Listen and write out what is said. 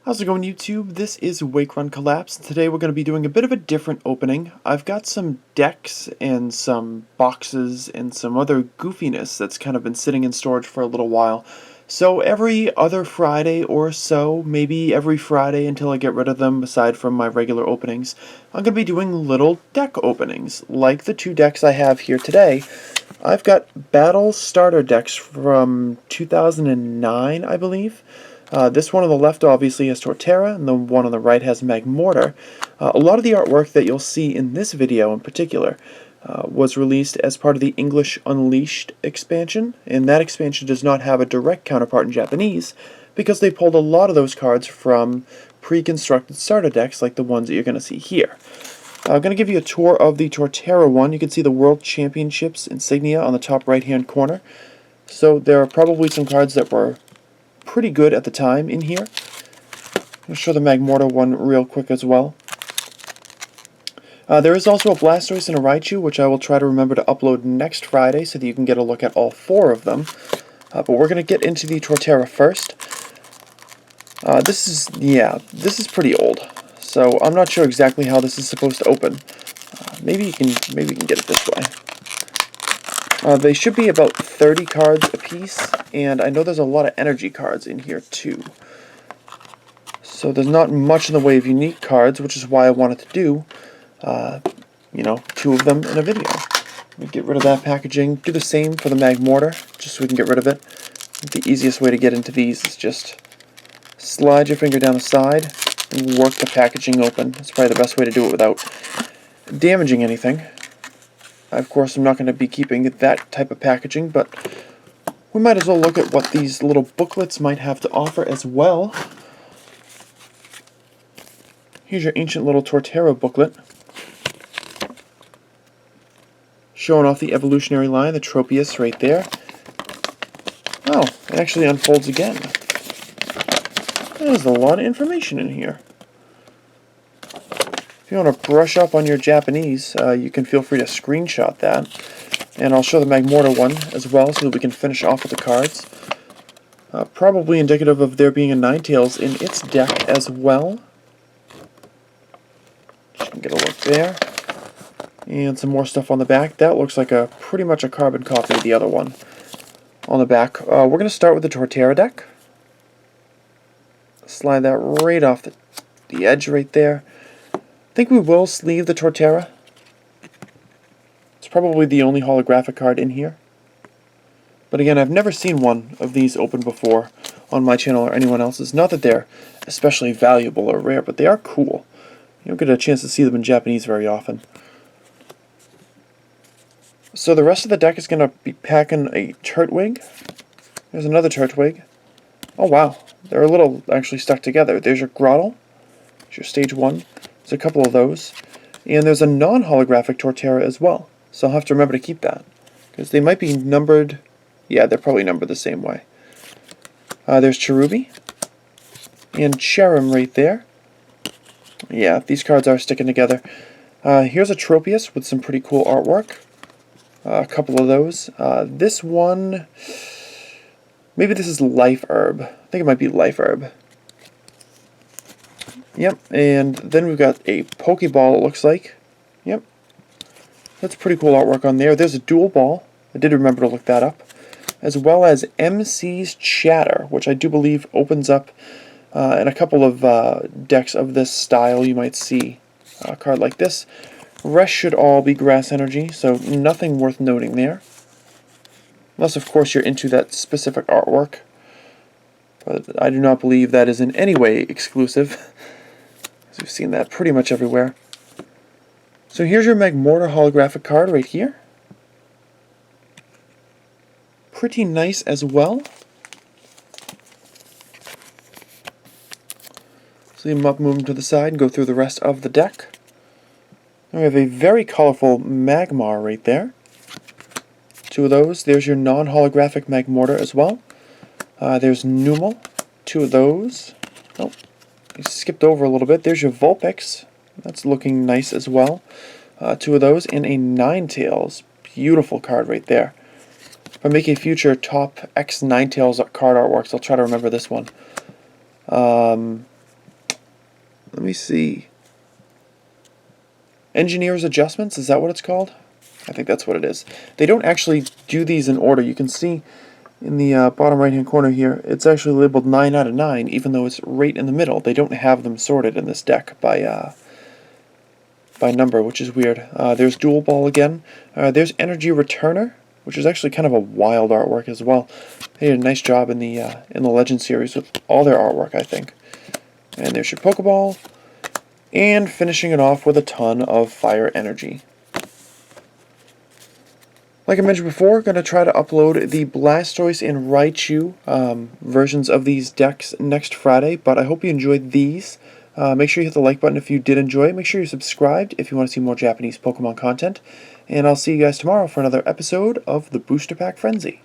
How's it going, YouTube? This is Wake Run Collapse. Today we're going to be doing a bit of a different opening. I've got some decks and some boxes and some other goofiness that's kind of been sitting in storage for a little while. So every other Friday or so, maybe every Friday until I get rid of them aside from my regular openings, I'm going to be doing little deck openings, like the two decks I have here today. I've got Battle Starter decks from 2009, I believe. This one on the left obviously has Torterra, and the one on the right has Magmortar. A lot of the artwork that you'll see in this video in particular was released as part of the English Unleashed expansion, and that expansion does not have a direct counterpart in Japanese because they pulled a lot of those cards from pre-constructed starter decks like the ones that you're going to see here. I'm going to give you a tour of the Torterra one. You can see the World Championships insignia on the top right-hand corner. So there are probably some cards that were pretty good at the time in here. I'll show the Magmortar one real quick as well. There is also a Blastoise and a Raichu, which I will try to remember to upload next Friday so that you can get a look at all four of them. But we're going to get into the Torterra first. This is pretty old, so I'm not sure exactly how this is supposed to open. Maybe we can get it this way. They should be about 30 cards apiece, and I know there's a lot of energy cards in here too. So there's not much in the way of unique cards, which is why I wanted to do, two of them in a video. Let me get rid of that packaging. Do the same for the Magmortar, just so we can get rid of it. The easiest way to get into these is just slide your finger down the side and work the packaging open. That's probably the best way to do it without damaging anything. Of course, I'm not going to be keeping that type of packaging, but we might as well look at what these little booklets might have to offer as well. Here's your ancient little Torterra booklet, showing off the evolutionary line, the Tropius right there. Oh, it actually unfolds again. There's a lot of information in here. If you want to brush up on your Japanese, you can feel free to screenshot that. And I'll show the Magmortar one as well so that we can finish off with the cards. Probably indicative of there being a Ninetales in its deck as well. Just get a look there. And some more stuff on the back. That looks like pretty much a carbon copy of the other one on the back. We're going to start with the Torterra deck. Slide that right off the edge right there. I think we will sleeve the Torterra. It's probably the only holographic card in here. But again, I've never seen one of these open before on my channel or anyone else's. Not that they're especially valuable or rare, but they are cool. You don't get a chance to see them in Japanese very often. So the rest of the deck is going to be packing a Turtwig. There's another Turtwig. Oh wow, they're a little actually stuck together. There's your Grottle. There's your Stage 1. There's a couple of those. And there's a non-holographic Torterra as well. So I'll have to remember to keep that. Because they might be numbered. Yeah, they're probably numbered the same way. There's Cherubi. And Cherim right there. Yeah, these cards are sticking together. Here's a Tropius with some pretty cool artwork. A couple of those. This one, maybe this is Life Herb. I think it might be Life Herb. Yep, and then we've got a Pokeball, it looks like. Yep. That's pretty cool artwork on there. There's a Dual Ball. I did remember to look that up. As well as MC's Chatter, which I do believe opens up in a couple of decks of this style. You might see a card like this. Rest should all be grass energy, so nothing worth noting there. Unless, of course, you're into that specific artwork. But I do not believe that is in any way exclusive. Because we've seen that pretty much everywhere. So here's your Magmortar holographic card right here. Pretty nice as well. Leave them up, move them to the side, and go through the rest of the deck. Then we have a very colorful Magmar right there. Two of those. There's your non-holographic Magmortar as well. There's Numel. Two of those. Oh, you skipped over a little bit. There's your Vulpix. That's looking nice as well. Two of those, and a Ninetales. Beautiful card right there. If I make a future top X Ninetales card artworks, I'll try to remember this one. Let me see. Engineer's Adjustments, is that what it's called? I think that's what it is. They don't actually do these in order. You can see in the bottom right hand corner here, it's actually labeled 9 out of 9, even though it's right in the middle. They don't have them sorted in this deck by number, which is weird. There's Dual Ball again. There's Energy Returner, which is actually kind of a wild artwork as well. They did a nice job in the Legend series with all their artwork, I think. And there's your Pokeball, and finishing it off with a ton of Fire Energy. Like I mentioned before, I'm going to try to upload the Blastoise and Raichu versions of these decks next Friday, but I hope you enjoyed these. Make sure you hit the like button if you did enjoy it. Make sure you're subscribed if you want to see more Japanese Pokemon content. And I'll see you guys tomorrow for another episode of the Booster Pack Frenzy.